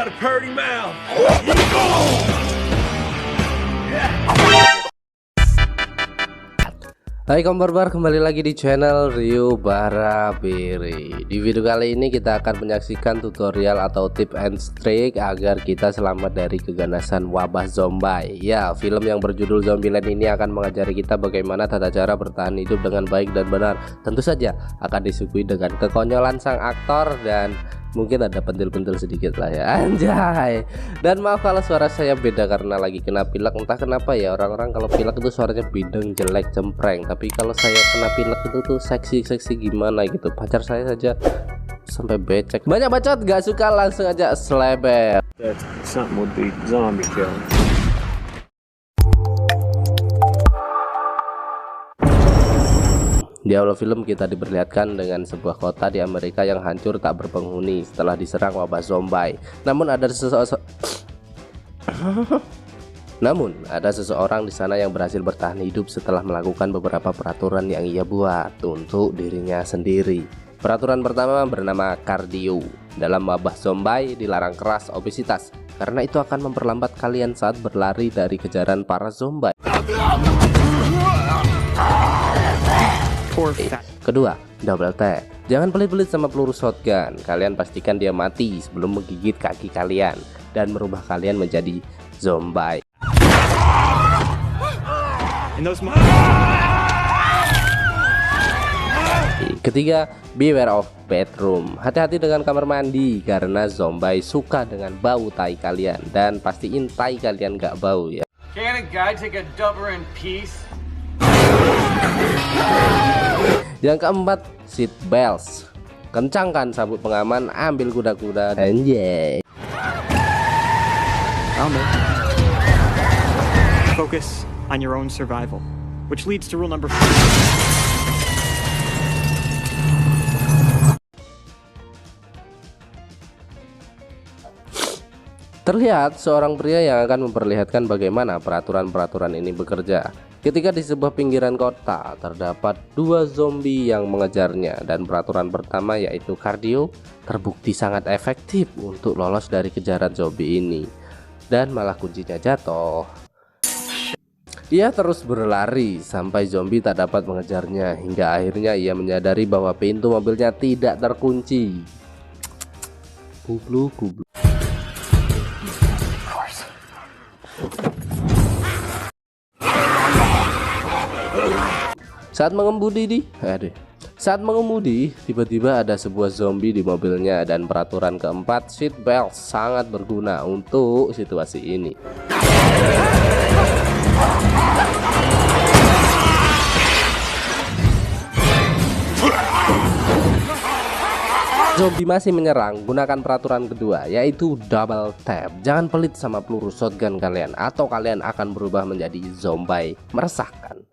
got a purty mouth. Hai kabar, kembali lagi di channel Rio Barabiri. Di video kali ini kita akan menyaksikan tutorial atau tip and trick agar kita selamat dari keganasan wabah zombie. Ya, film yang berjudul Zombieland ini akan mengajari kita bagaimana tata cara bertahan hidup dengan baik dan benar. Tentu saja akan disuguhi dengan kekonyolan sang aktor dan mungkin ada pentil-pentil sedikit lah ya, anjay. Dan maaf kalau suara saya beda karena lagi kena pilek. Entah kenapa ya, orang-orang kalau pilek itu suaranya bideng, jelek, cempreng. Tapi kalau saya kena pilek itu tuh seksi gimana gitu. Pacar saya saja sampai becek. Banyak bacot gak suka, langsung aja selebet. That something would be zombie killing. Di awal film kita diperlihatkan dengan sebuah kota di Amerika yang hancur tak berpenghuni setelah diserang wabah zombie. Namun ada seseorang di sana yang berhasil bertahan hidup setelah melakukan beberapa peraturan yang ia buat untuk dirinya sendiri. Peraturan pertama bernama kardio. Dalam wabah zombie dilarang keras obesitas karena itu akan memperlambat kalian saat berlari dari kejaran para zombie. Kedua, double tap. Jangan pelit-pelit sama peluru shotgun. Kalian pastikan dia mati sebelum menggigit kaki kalian dan merubah kalian menjadi zombie. Ketiga, beware of bedroom. Hati-hati dengan kamar mandi karena zombie suka dengan bau tai kalian, dan pastiin tai kalian gak bau ya. Can a guy take a dubber in peace? Yang keempat, seat belts. Kencangkan sabuk pengaman, ambil kuda-kuda, anjay. Focus on your own survival, which leads to rule number 4. Terlihat seorang pria yang akan memperlihatkan bagaimana peraturan-peraturan ini bekerja. Ketika di sebuah pinggiran kota terdapat dua zombie yang mengejarnya, dan peraturan pertama yaitu kardio terbukti sangat efektif untuk lolos dari kejaran zombie ini. Dan malah kuncinya jatuh. Ia terus berlari sampai zombie tak dapat mengejarnya, hingga akhirnya ia menyadari bahwa pintu mobilnya tidak terkunci. Kublu. Saat mengemudi, tiba-tiba ada sebuah zombie di mobilnya, dan peraturan keempat, seat belt, sangat berguna untuk situasi ini. Zombie masih menyerang, gunakan peraturan kedua yaitu double tap. Jangan pelit sama peluru shotgun kalian atau kalian akan berubah menjadi zombie meresahkan.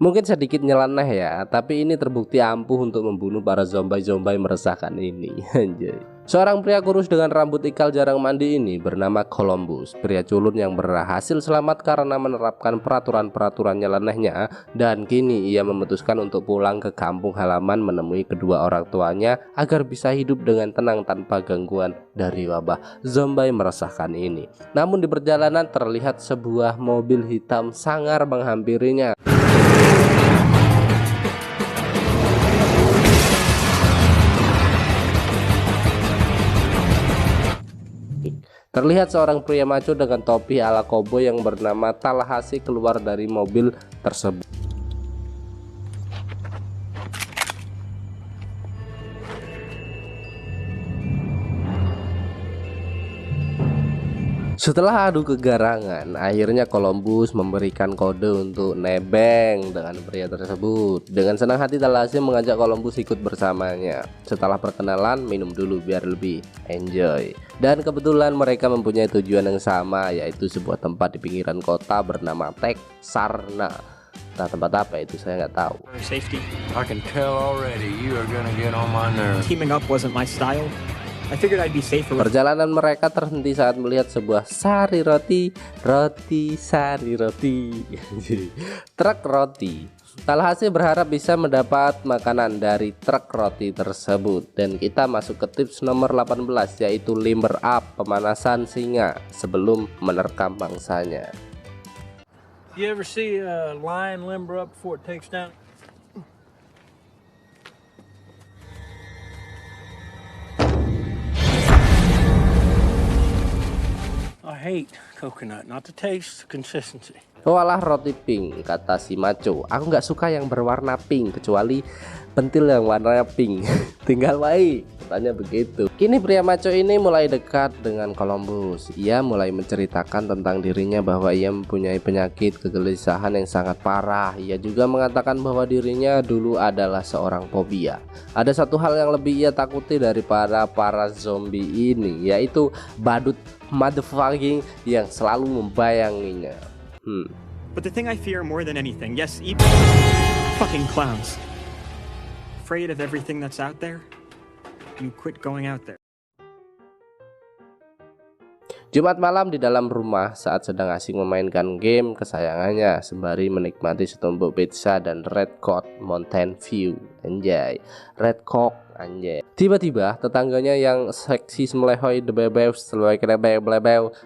Mungkin sedikit nyeleneh ya, tapi ini terbukti ampuh untuk membunuh para zombie meresahkan ini. Anjay. Seorang pria kurus dengan rambut ikal jarang mandi ini bernama Columbus. Pria culun yang berhasil selamat karena menerapkan peraturan-peraturan nyelenehnya, dan kini ia memutuskan untuk pulang ke kampung halaman menemui kedua orang tuanya agar bisa hidup dengan tenang tanpa gangguan dari wabah zombie meresahkan ini. Namun di perjalanan terlihat sebuah mobil hitam sangar menghampirinya. Terlihat seorang pria maco dengan topi ala koboi yang bernama Tallahassee keluar dari mobil tersebut. Setelah adu kegarangan, akhirnya Columbus memberikan kode untuk nebeng dengan pria tersebut. Dengan senang hati Tallahassee mengajak Columbus ikut bersamanya. Setelah perkenalan, minum dulu biar lebih enjoy. Dan kebetulan mereka mempunyai tujuan yang sama, yaitu sebuah tempat di pinggiran kota bernama Texarna. Nah, tempat apa itu saya nggak tahu. Safety. I can tell already you are gonna get on my nerves. Teaming up wasn't my style. I figured I'd be safer with... Perjalanan mereka terhenti saat melihat sebuah sari roti. Truk roti Tallahassee berharap bisa mendapat makanan dari truk roti tersebut, dan kita masuk ke tips nomor 18, yaitu limber up, pemanasan singa sebelum menerkam mangsanya. You ever see a lion limber up before it takes down? I hate coconut, not the taste, the consistency. Walah roti pink, kata si maco. Aku nggak suka yang berwarna pink, kecuali pentil yang warnanya pink. Tinggal baik, katanya begitu. Kini pria maco ini mulai dekat dengan Columbus. Ia mulai menceritakan tentang dirinya bahwa ia mempunyai penyakit kegelisahan yang sangat parah. Ia juga mengatakan bahwa dirinya dulu adalah seorang fobia. Ada satu hal yang lebih ia takuti daripada para zombie ini, yaitu badut motherfucking yang selalu membayanginya. But the thing I fear more than anything, yes, even fucking clowns. Afraid of everything that's out there? You quit going out there. Jumat malam di dalam rumah saat sedang asik memainkan game kesayangannya sembari menikmati setumpuk pizza dan Red Cock Mountain View. Anjay, Red Cock anjay. Tiba-tiba tetangganya yang seksi melehoi debebeu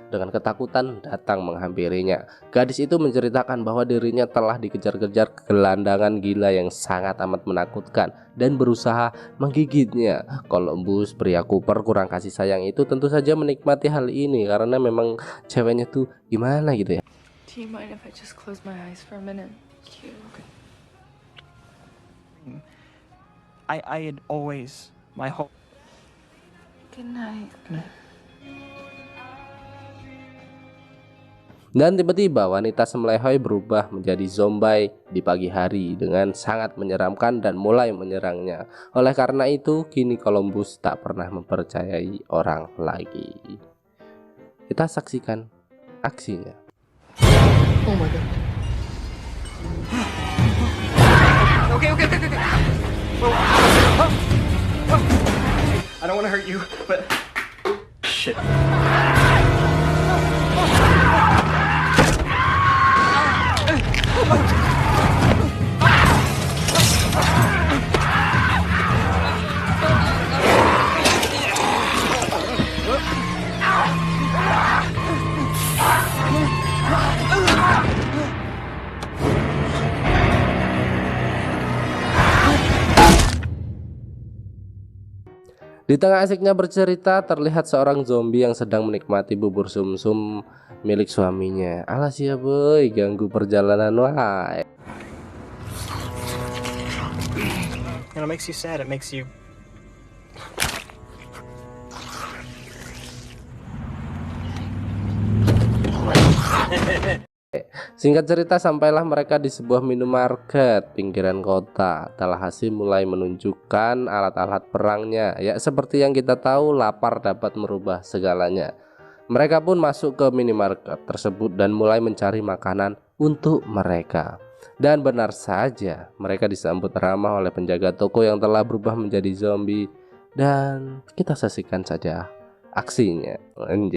dengan ketakutan datang menghampirinya. Gadis itu menceritakan bahwa dirinya telah dikejar-kejar gelandangan gila yang sangat amat menakutkan dan berusaha menggigitnya. Columbus, pria Cooper kurang kasih sayang itu tentu saja menikmati hal ini karena memang ceweknya tuh gimana gitu ya. Do you mind if I just close my eyes for a minute? I had always, my whole... Good night. Dan tiba-tiba wanita semelehoi berubah menjadi zombie di pagi hari dengan sangat menyeramkan dan mulai menyerangnya. Oleh karena itu, kini Columbus tak pernah mempercayai orang lagi. Kita saksikan aksinya. Oh my god. Okay. I don't want to hurt you, but... Shit. Di tengah asiknya bercerita, terlihat seorang zombie yang sedang menikmati bubur sumsum milik suaminya. Alas ya boy, ganggu perjalanan wae. And it makes you sad, it makes you... Singkat cerita, sampailah mereka di sebuah minimarket pinggiran kota. Tallahassee mulai menunjukkan alat-alat perangnya. Ya, seperti yang kita tahu, lapar dapat merubah segalanya. Mereka pun masuk ke minimarket tersebut dan mulai mencari makanan untuk mereka. Dan benar saja, mereka disambut ramah oleh penjaga toko yang telah berubah menjadi zombie. Dan kita saksikan saja aksinya. Anjir.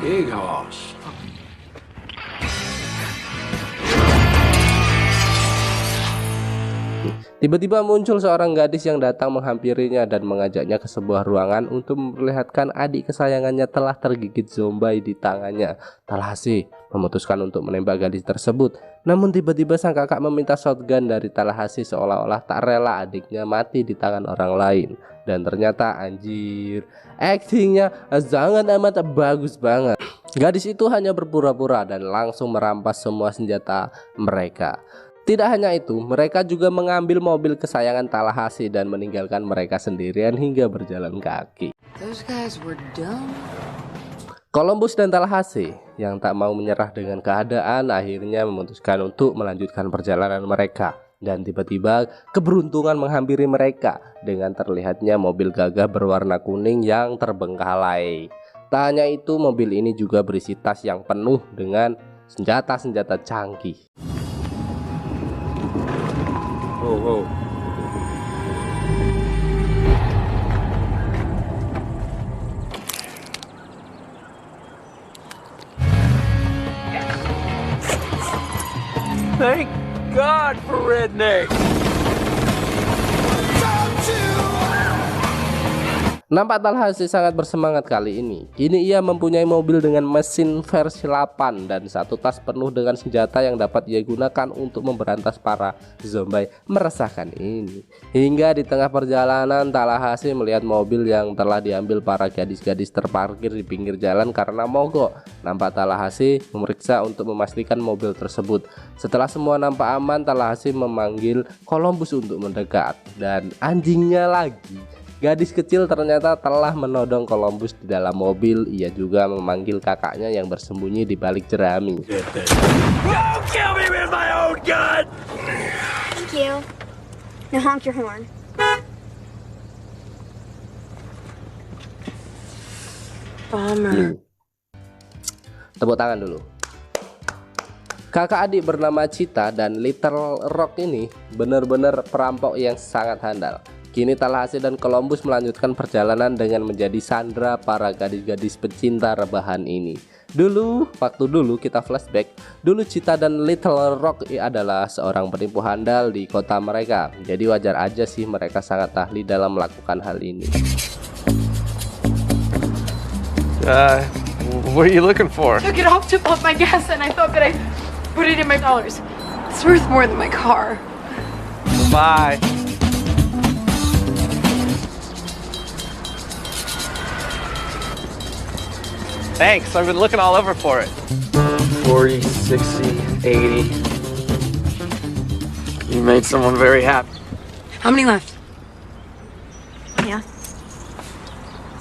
Big hoss. Tiba-tiba muncul seorang gadis yang datang menghampirinya dan mengajaknya ke sebuah ruangan untuk memperlihatkan adik kesayangannya telah tergigit zombie di tangannya. Tallahassee memutuskan untuk menembak gadis tersebut. Namun tiba-tiba sang kakak meminta shotgun dari Tallahassee seolah-olah tak rela adiknya mati di tangan orang lain. Dan ternyata anjir, aktingnya sangat amat bagus banget. Gadis itu hanya berpura-pura dan langsung merampas semua senjata mereka. Tidak hanya itu, mereka juga mengambil mobil kesayangan Tallahassee dan meninggalkan mereka sendirian hingga berjalan kaki. Those guys were dumb. Columbus dan Tallahassee yang tak mau menyerah dengan keadaan akhirnya memutuskan untuk melanjutkan perjalanan mereka. Dan tiba-tiba keberuntungan menghampiri mereka dengan terlihatnya mobil gagah berwarna kuning yang terbengkalai. Tak hanya itu, mobil ini juga berisi tas yang penuh dengan senjata-senjata canggih. Whoa, whoa. Thank God for redneck. Nampak Tallahassee sangat bersemangat kali ini. Kini ia mempunyai mobil dengan mesin versi 8 dan satu tas penuh dengan senjata yang dapat ia gunakan untuk memberantas para zombie meresahkan ini. Hingga di tengah perjalanan Tallahassee melihat mobil yang telah diambil para gadis-gadis terparkir di pinggir jalan karena mogok. Nampak Tallahassee memeriksa untuk memastikan mobil tersebut. Setelah semua nampak aman, Tallahassee memanggil Columbus untuk mendekat. Dan anjingnya lagi, gadis kecil ternyata telah menodong Columbus di dalam mobil. Ia juga memanggil kakaknya yang bersembunyi di balik jerami. Don't kill me with my own gun! Thank you. Now honk your horn. Bummer. Tepuk tangan dulu. Kakak adik bernama Cheetah dan Little Rock ini benar-benar perampok yang sangat handal. Kini Tallahassee dan Columbus melanjutkan perjalanan dengan menjadi sandera para gadis-gadis pecinta rebahan ini. Waktu dulu kita flashback, dulu Cheetah dan Little Rock adalah seorang penipu handal di kota mereka. Jadi wajar aja sih mereka sangat ahli dalam melakukan hal ini. What are you looking for? Took it off to pump my gas and I thought that I put it in my dollars. It's worth more than my car. Bye. Thanks, I've been looking all over for it. 40, 60, 80. You made someone very happy. How many left? Yeah.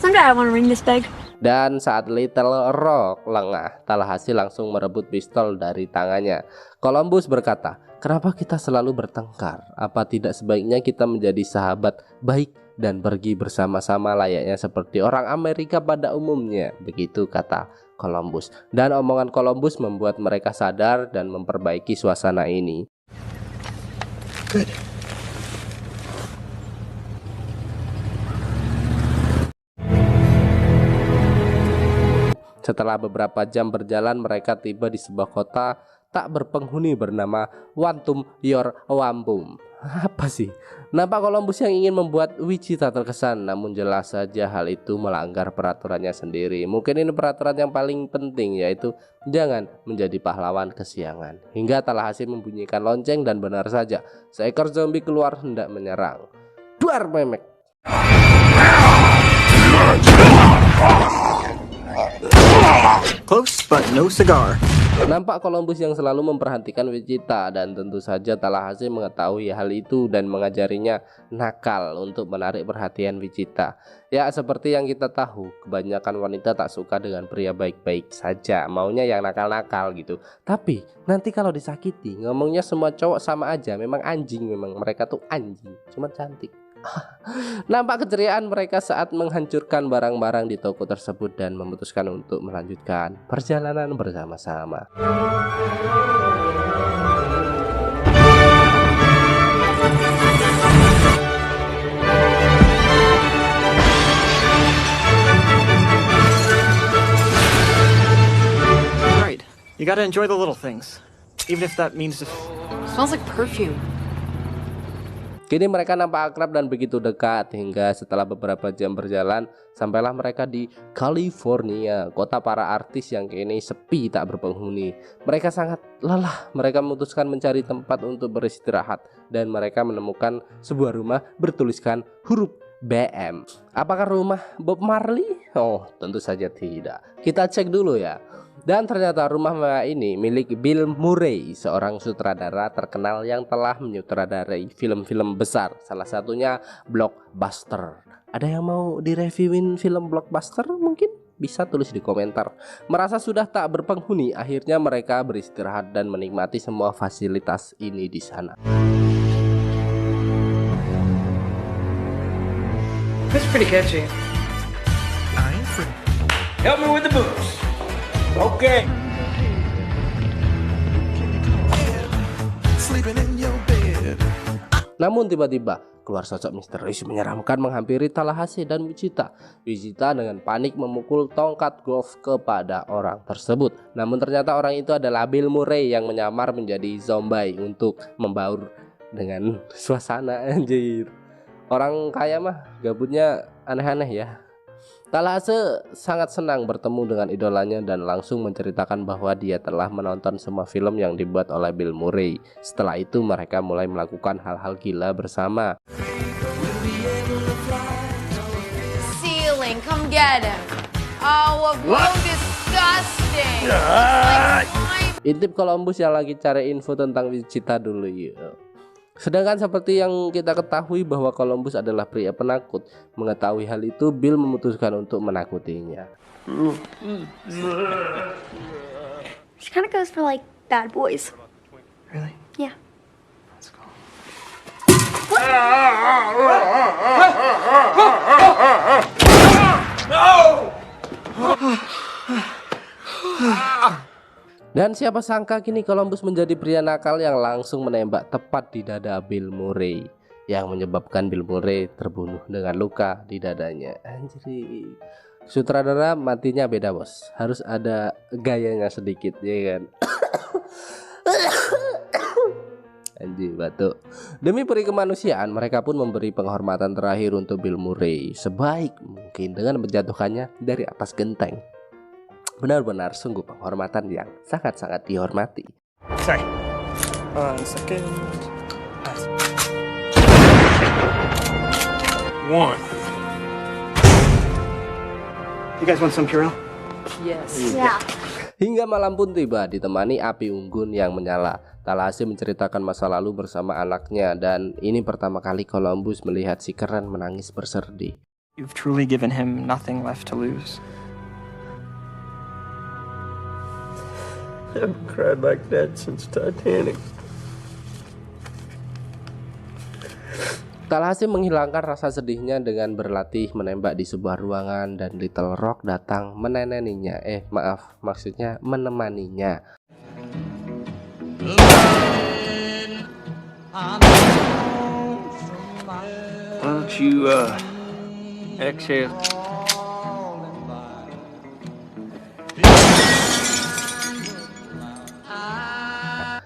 Someday I want to ring this bag. Dan saat Little Rock lengah, Tallahassee langsung merebut pistol dari tangannya. Columbus berkata, "Kenapa kita selalu bertengkar? Apa tidak sebaiknya kita menjadi sahabat baik dan pergi bersama-sama layaknya seperti orang Amerika pada umumnya?" Begitu kata Columbus. Dan omongan Columbus membuat mereka sadar dan memperbaiki suasana ini. Good. Setelah beberapa jam berjalan, mereka tiba di sebuah kota tak berpenghuni bernama Wantum Yor Wampum. Apa sih? Nampak Columbus yang ingin membuat Wichita terkesan, namun jelas saja hal itu melanggar peraturannya sendiri. Mungkin ini peraturan yang paling penting, yaitu jangan menjadi pahlawan kesiangan. Hingga Tallahassee membunyikan lonceng dan benar saja, seekor zombie keluar hendak menyerang. Duar memek. Close, but no cigar. Nampak Columbus yang selalu memperhatikan Wichita, dan tentu saja Tallahassee mengetahui hal itu dan mengajarinya nakal untuk menarik perhatian Wichita. Ya, seperti yang kita tahu, kebanyakan wanita tak suka dengan pria baik-baik saja, maunya yang nakal-nakal gitu. Tapi nanti kalau disakiti, ngomongnya semua cowok sama aja, memang anjing, memang mereka tuh anjing, cuma cantik. Nampak keceriaan mereka saat menghancurkan barang-barang di toko tersebut dan memutuskan untuk melanjutkan perjalanan bersama-sama. Right. You gotta enjoy the little things. Even if that means Smells like perfume. Kini mereka nampak akrab dan begitu dekat, hingga setelah beberapa jam berjalan sampailah mereka di California, kota para artis yang kini sepi tak berpenghuni. Mereka sangat lelah, mereka memutuskan mencari tempat untuk beristirahat dan mereka menemukan sebuah rumah bertuliskan huruf BM. Apakah rumah Bob Marley? Oh, tentu saja tidak. Kita cek dulu ya. Dan ternyata rumah mewah ini milik Bill Murray, seorang sutradara terkenal yang telah menyutradarai film-film besar, salah satunya Blockbuster. Ada yang mau direviewin film Blockbuster mungkin? Bisa tulis di komentar. Merasa sudah tak berpenghuni, akhirnya mereka beristirahat dan menikmati semua fasilitas ini di sana. That's pretty catchy. Help me with the boots. Okay. Namun tiba-tiba keluar sosok misterius menyeramkan menghampiri Tallahassee dan Wichita. Wichita dengan panik memukul tongkat golf kepada orang tersebut. Namun ternyata orang itu adalah Bill Murray yang menyamar menjadi zombie untuk membaur dengan suasana. Anjir, orang kaya mah gabutnya aneh-aneh ya. Tallahassee sangat senang bertemu dengan idolanya dan langsung menceritakan bahwa dia telah menonton semua film yang dibuat oleh Bill Murray. Setelah itu mereka mulai melakukan hal-hal gila bersama. Ceiling, come get him. Oh, what? Disgusting. Intip Columbus yang lagi cari info tentang Wichita dulu yuk. Sedangkan seperti yang kita ketahui bahwa Columbus adalah pria penakut. Mengetahui hal itu, Bill memutuskan untuk menakutinya. She kind of goes for like bad boys. Really? Yeah. Let's go. Dan siapa sangka kini Columbus menjadi pria nakal yang langsung menembak tepat di dada Bill Murray, yang menyebabkan Bill Murray terbunuh dengan luka di dadanya. Anjir, sutradara matinya beda bos, harus ada gayanya sedikit ya kan. Anjir batuk. Demi peri kemanusiaan, mereka pun memberi penghormatan terakhir untuk Bill Murray sebaik mungkin dengan menjatuhkannya dari atas genteng. Benar-benar sungguh penghormatan yang sangat-sangat dihormati. Sorry. Second. One. You guys want some Purell? Yeah. Hingga malam pun tiba ditemani api unggun yang menyala. Tallahassee menceritakan masa lalu bersama anaknya dan ini pertama kali Columbus melihat si keren menangis bersedih. You've truly given him nothing left to lose. I haven't cried like that since Titanic. Tallahassee menghilangkan rasa sedihnya dengan berlatih menembak di sebuah ruangan dan Little Rock datang meneneninya. Maksudnya menemaninya. Why don't you exhale?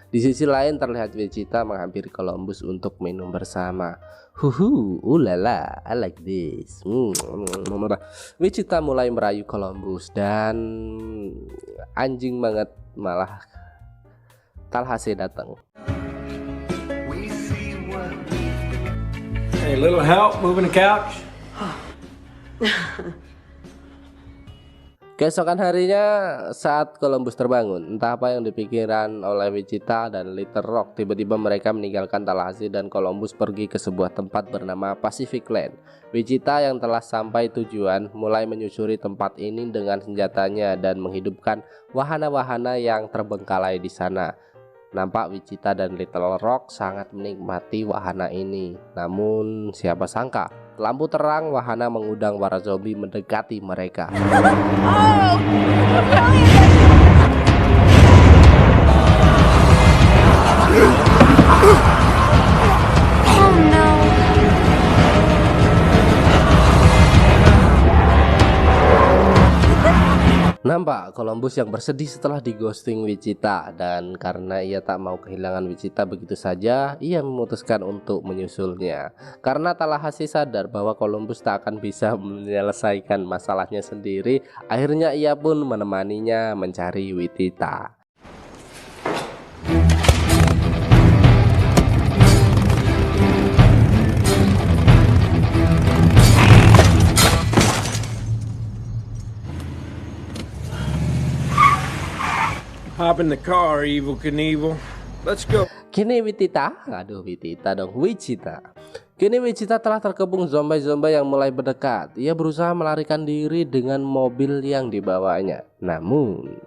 Di sisi lain terlihat Wichita menghampiri Columbus untuk minum bersama. Ulala, I like this. Wichita mulai merayu Columbus dan anjing banget malah Tallahassee datang. Hey, little help moving the couch? Keesokan harinya saat Columbus terbangun, entah apa yang dipikiran oleh Wichita dan Little Rock, tiba-tiba mereka meninggalkan Tallahassee dan Columbus pergi ke sebuah tempat bernama Pacific Land. Wichita yang telah sampai tujuan mulai menyusuri tempat ini dengan senjatanya dan menghidupkan wahana-wahana yang terbengkalai di sana. Nampak Wichita dan Little Rock sangat menikmati wahana ini. Namun siapa sangka lampu terang wahana mengundang para zombie mendekati mereka. Nampak Columbus yang bersedih setelah di-ghosting Wichita, dan karena ia tak mau kehilangan Wichita begitu saja, ia memutuskan untuk menyusulnya. Karena Tallahassee sadar bahwa Columbus tak akan bisa menyelesaikan masalahnya sendiri, akhirnya ia pun menemaninya mencari Wichita. Hop in the car, Evel Knievel. Let's go. Kini Wichita, Wichita. Kini Wichita telah terkepung zombie-zombie yang mulai berdekat. Ia berusaha melarikan diri dengan mobil yang dibawanya. Namun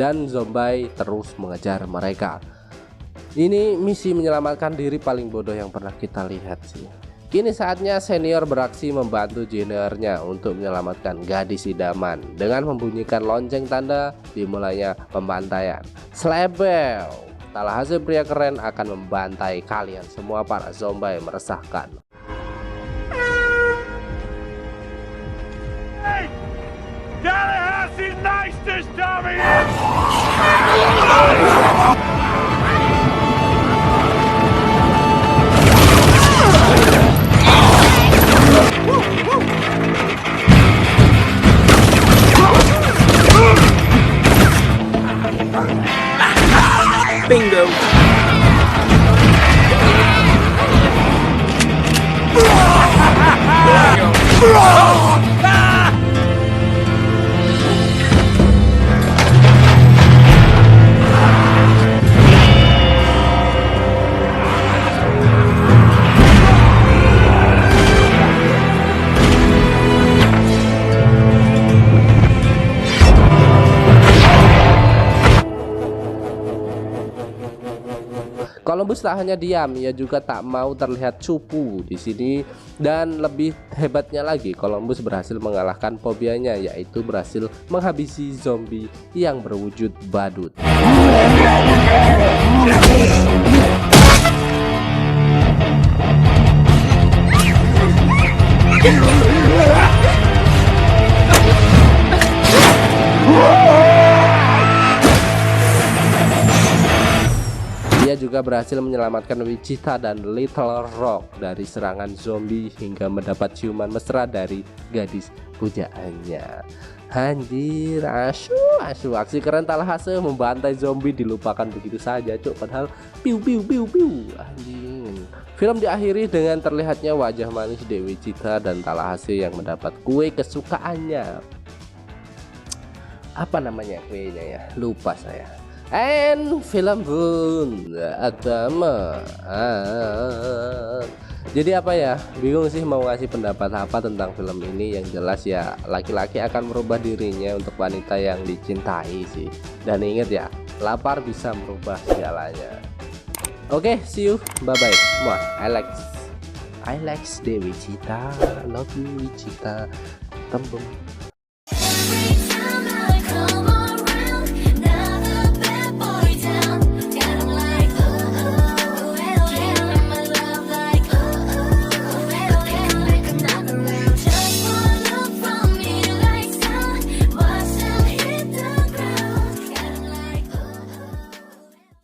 dan zombie terus mengejar mereka. Ini misi menyelamatkan diri paling bodoh yang pernah kita lihat sih. Kini saatnya senior beraksi membantu juniornya untuk menyelamatkan gadis idaman dengan membunyikan lonceng tanda dimulainya pembantaian. Slebel, Tallahassee pria keren akan membantai kalian semua para zombie meresahkan. Hey! Tallahassee's nicest dummy! Bingo. Columbus tak hanya diam, ia juga tak mau terlihat cupu di sini. Dan lebih hebatnya lagi, Columbus berhasil mengalahkan fobianya, yaitu berhasil menghabisi zombie yang berwujud badut. Dia juga berhasil menyelamatkan Wichita dan Little Rock dari serangan zombie hingga mendapat ciuman mesra dari gadis pujaannya. Anjir, asu aksi keren Tallahassee membantai zombie dilupakan begitu saja, cuk, padahal piu anjing. Film diakhiri dengan terlihatnya wajah manis Dewi Wichita dan Tallahassee yang mendapat kue kesukaannya. Apa namanya kuenya ya? Lupa saya. And film pun agama. Jadi apa ya, bingung sih mau ngasih pendapat apa tentang film ini. Yang jelas ya, laki-laki akan merubah dirinya untuk wanita yang dicintai sih. Dan ingat ya, lapar bisa merubah segalanya. Oke, see you, bye bye. Muah, I like Dewi Wichita, love you Wichita, tembem.